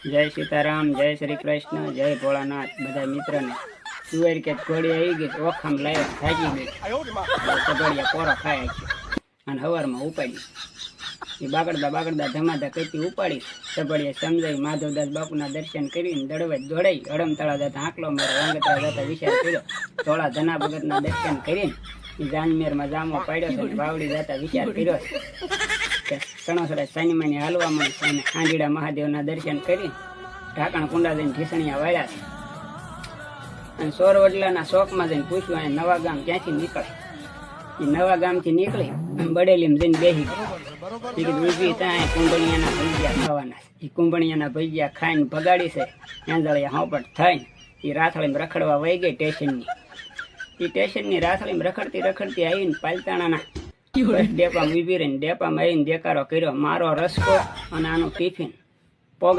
જય સીતારામ, જય શ્રી કૃષ્ણ, જય ભોળાનાથ બધા મિત્રોને. સુવેર કે ઘોડી આવી ગઈ, ઓખામ લાયક થાકી ગઈ, સગડિયા કોરા ખાયા છે અને હવારમાં ઉપાડી એ બાગડદા ધમાધા કઈથી ઉપાડી સગડિયા સમજાવી માધવદાસ બાપુના દર્શન કરીને દડવે દોડાઈ અડમતાળા જતા આંકલો મારો વાંગતરા જતા વિચાર કર્યો. ધોળા ધના ભગતના દર્શન કરીને જાનમેરમાં જામો પાડ્યો છે, વાવડી જતા વિચાર કર્યો છે. સણોસરા સાનીમાની હાલવામાં અને આંજીડા મહાદેવના દર્શન કરી ઢાંકણ કુંડા જઈને ઢીસણિયા વાળ્યા છે અને સોરવડલાના શોખમાં જઈને પૂછ્યું અને નવા ગામ ક્યાંથી નીકળે. એ નવા ગામથી નીકળી બડેલીમાં જઈને બેસી ગઈ. ઉભી ત્યાં કુંભણિયાના ભજીયા ખાવાના છે. એ કુંભણિયાના ભજીયા ખાઈને ભગાડી છે. એંજળિયા હોપટ થઈને એ રાથળીમાં રખડવા વહી ગઈ સ્ટેશનની. એ સ્ટેશનની રાથળીમાં રખડતી આવીને પાલતાણાના ડેપામાં ઉભી રહીને ડેપામાં આવીને દેકારો કર્યો, મારો રસકો અને આનું ટિફિન